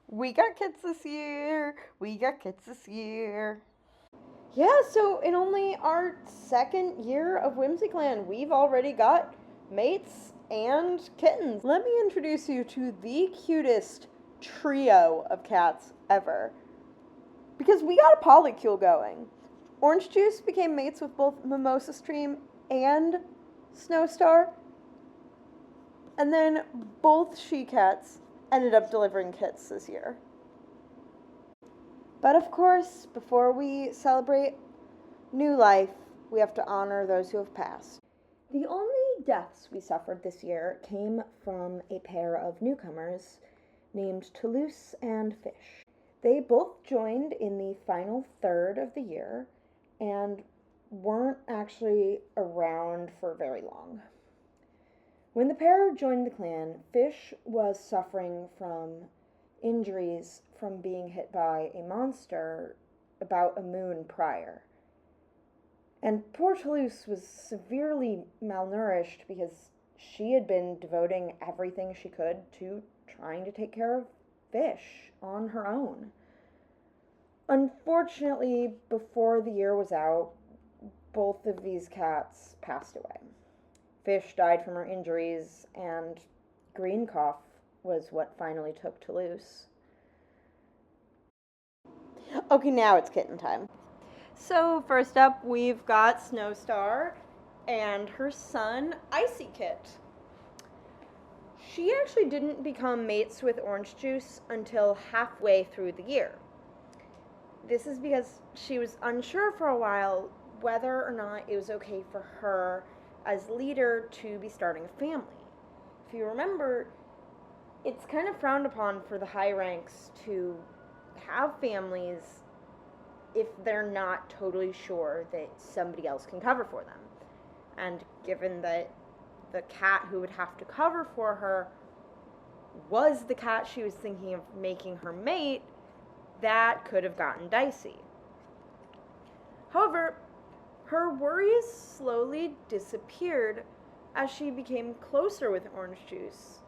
We got kids this year. We got kids this year. Yeah, so in only our second year of WhimsyClan, we've already got mates and kittens. Let me introduce you to the cutest trio of cats ever. Because we got a polycule going. Orange Juice became mates with both Mimosa Stream and Snowstar. And then both she cats ended up delivering kits this year. But of course, before we celebrate new life, we have to honor those who have passed. The only deaths we suffered this year came from a pair of newcomers named Toulouse and Fish. They both joined in the final third of the year and weren't actually around for very long. When the pair joined the clan, Fish was suffering from injuries from being hit by a monster about a moon prior. And poor Toulouse was severely malnourished because she had been devoting everything she could to trying to take care of Fish on her own. Unfortunately, before the year was out, both of these cats passed away. Fish died from her injuries, and green cough was what finally took Toulouse. Okay, now it's kitten time. So first up, we've got Snowstar and her son, Icy Kit. She actually didn't become mates with Orange Juice until halfway through the year. This is because she was unsure for a while whether or not it was okay for her as leader to be starting a family. If you remember, it's kind of frowned upon for the high ranks to have families if they're not totally sure that somebody else can cover for them. And given that the cat who would have to cover for her was the cat she was thinking of making her mate, that could have gotten dicey. However, her worries slowly disappeared as she became closer with Orange Juice,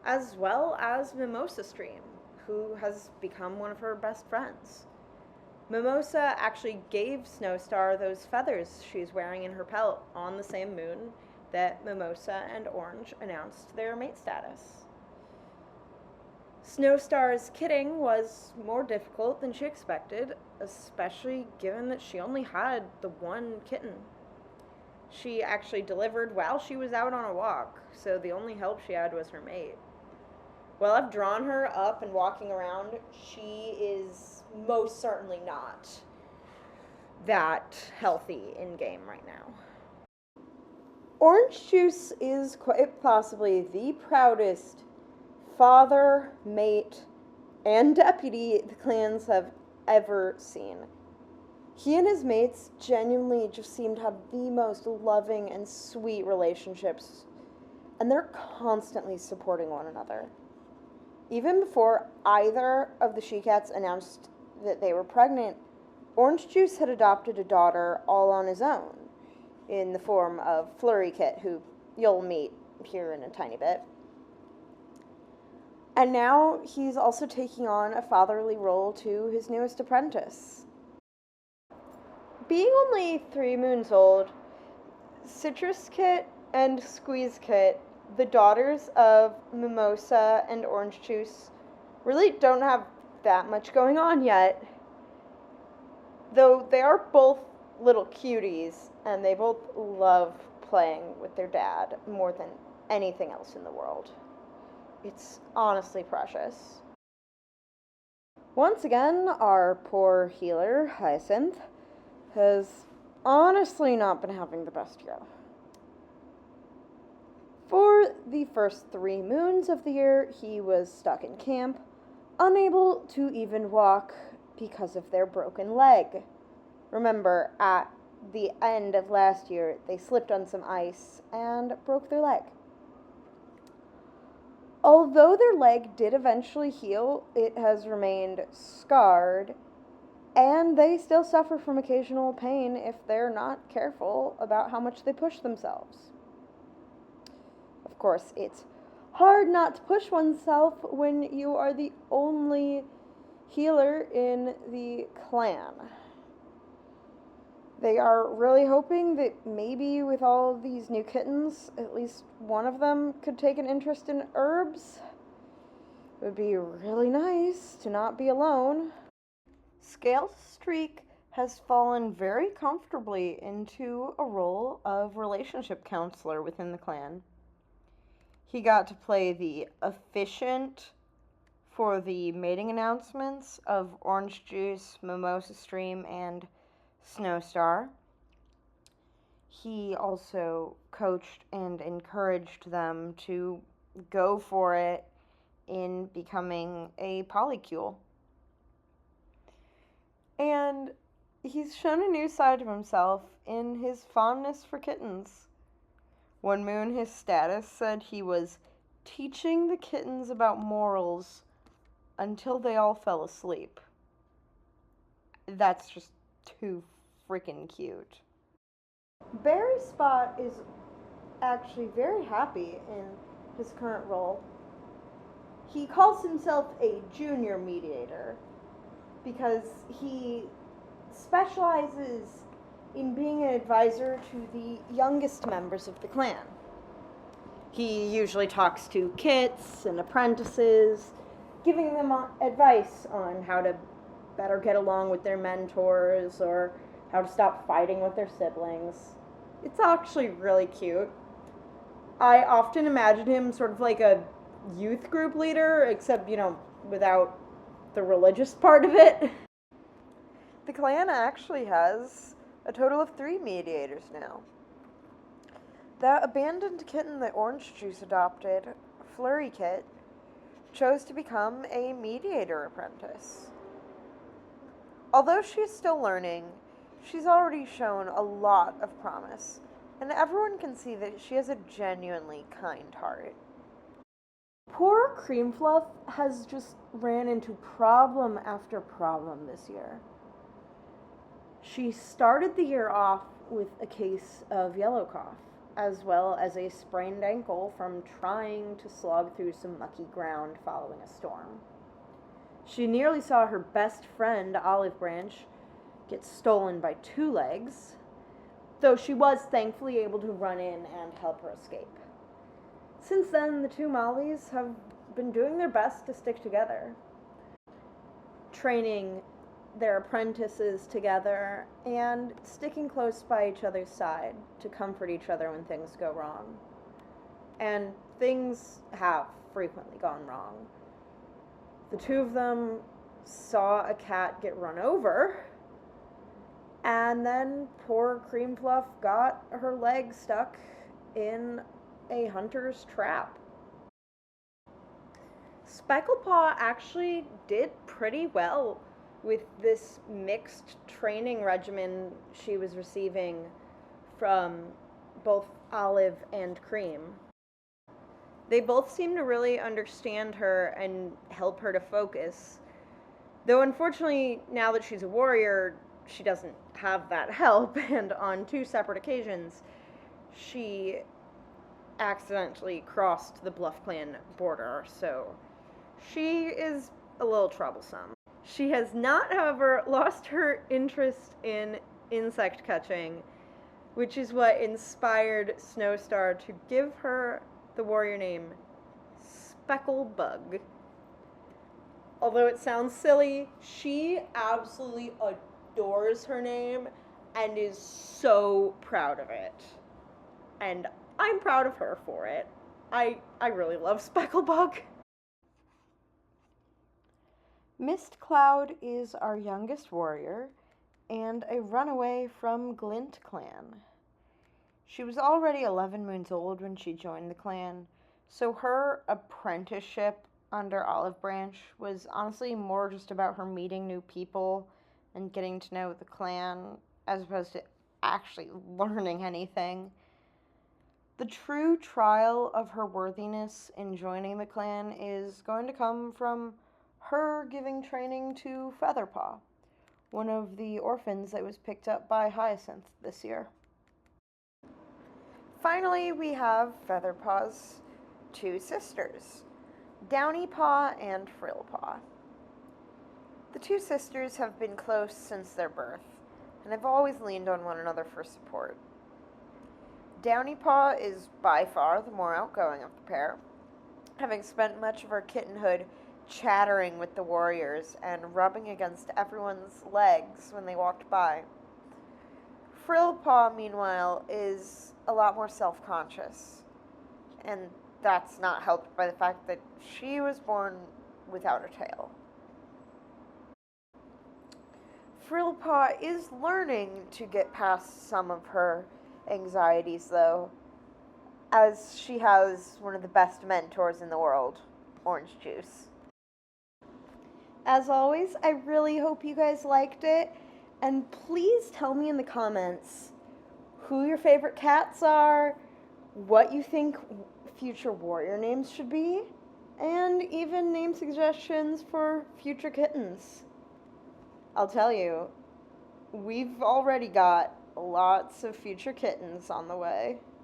as well as Mimosa Stream, who has become one of her best friends. Mimosa actually gave Snowstar those feathers she's wearing in her pelt on the same moon that Mimosa and Orange announced their mate status. Snowstar's kitting was more difficult than she expected, especially given that she only had the one kitten. She actually delivered while she was out on a walk, so the only help she had was her mate. While I've drawn her up and walking around, she is most certainly not that healthy in game right now. Orange Juice is quite possibly the proudest father, mate, and deputy the clans have ever seen. He and his mates genuinely just seem to have the most loving and sweet relationships, and they're constantly supporting one another. Even before either of the she-cats announced that they were pregnant, Orange Juice had adopted a daughter all on his own, in the form of Flurry Kit, who you'll meet here in a tiny bit. And now he's also taking on a fatherly role to his newest apprentice. Being only 3 moons old, Citrus Kit and Squeeze Kit, the daughters of Mimosa and Orange Juice, really don't have that much going on yet. Though they are both little cuties, and they both love playing with their dad more than anything else in the world. It's honestly precious. Once again, our poor healer, Hyacinth, has honestly not been having the best year. For the first 3 moons of the year, he was stuck in camp, unable to even walk because of their broken leg. Remember, at the end of last year, they slipped on some ice and broke their leg. Although their leg did eventually heal, it has remained scarred, and they still suffer from occasional pain if they're not careful about how much they push themselves. Of course, it's hard not to push oneself when you are the only healer in the clan. They are really hoping that maybe with all of these new kittens, at least one of them could take an interest in herbs. It would be really nice to not be alone. Scale's streak has fallen very comfortably into a role of relationship counselor within the clan. He got to play the efficient for the mating announcements of Orange Juice, Mimosa Stream, and Snowstar. He also coached and encouraged them to go for it in becoming a polycule. And he's shown a new side of himself in his fondness for kittens. One moon, his status said he was teaching the kittens about morals until they all fell asleep. That's just too freaking cute. Barry Spot is actually very happy in his current role. He calls himself a junior mediator because he specializes in being an advisor to the youngest members of the clan. He usually talks to kits and apprentices, giving them advice on how to better get along with their mentors or how to stop fighting with their siblings. It's actually really cute. I often imagine him sort of like a youth group leader, except, without the religious part of it. The clan actually has a total of 3 mediators now. That abandoned kitten that Orange Juice adopted, Flurry Kit, chose to become a mediator apprentice. Although she's still learning, she's already shown a lot of promise, and everyone can see that she has a genuinely kind heart. Poor Cream Fluff has just ran into problem after problem this year. She started the year off with a case of yellow cough, as well as a sprained ankle from trying to slog through some mucky ground following a storm. She nearly saw her best friend, Olive Branch, get stolen by 2 legs, though she was thankfully able to run in and help her escape. Since then, the 2 Mollies have been doing their best to stick together, training their apprentices together and sticking close by each other's side to comfort each other when things go wrong. And things have frequently gone wrong. The 2 of them saw a cat get run over, and then poor Cream Fluff got her leg stuck in a hunter's trap. Specklepaw actually did pretty well with this mixed training regimen she was receiving from both Olive and Cream. They both seem to really understand her and help her to focus. Though unfortunately, now that she's a warrior, she doesn't have that help, and on 2 separate occasions, she accidentally crossed the Bluff Clan border, so she is a little troublesome. She has not, however, lost her interest in insect catching, which is what inspired Snowstar to give her the warrior name Specklebug. Although it sounds silly, she absolutely adores her name and is so proud of it. And I'm proud of her for it. I really love Specklebug. Mist Cloud is our youngest warrior and a runaway from Glint Clan. She was already 11 moons old when she joined the clan, so her apprenticeship under Olive Branch was honestly more just about her meeting new people and getting to know the clan as opposed to actually learning anything. The true trial of her worthiness in joining the clan is going to come from her giving training to Featherpaw, one of the orphans that was picked up by Hyacinth this year. Finally, we have Featherpaw's two sisters, Downy Paw and Frill Paw. The two sisters have been close since their birth, and have always leaned on one another for support. Downy Paw is by far the more outgoing of the pair, having spent much of her kittenhood chattering with the warriors and rubbing against everyone's legs when they walked by. Frill Paw, meanwhile, is a lot more self-conscious, and that's not helped by the fact that she was born without a tail. Frill Paw is learning to get past some of her anxieties, though, as she has one of the best mentors in the world, Orange Juice. As always, I really hope you guys liked it, and please tell me in the comments who your favorite cats are, what you think future warrior names should be, and even name suggestions for future kittens. I'll tell you, we've already got lots of future kittens on the way.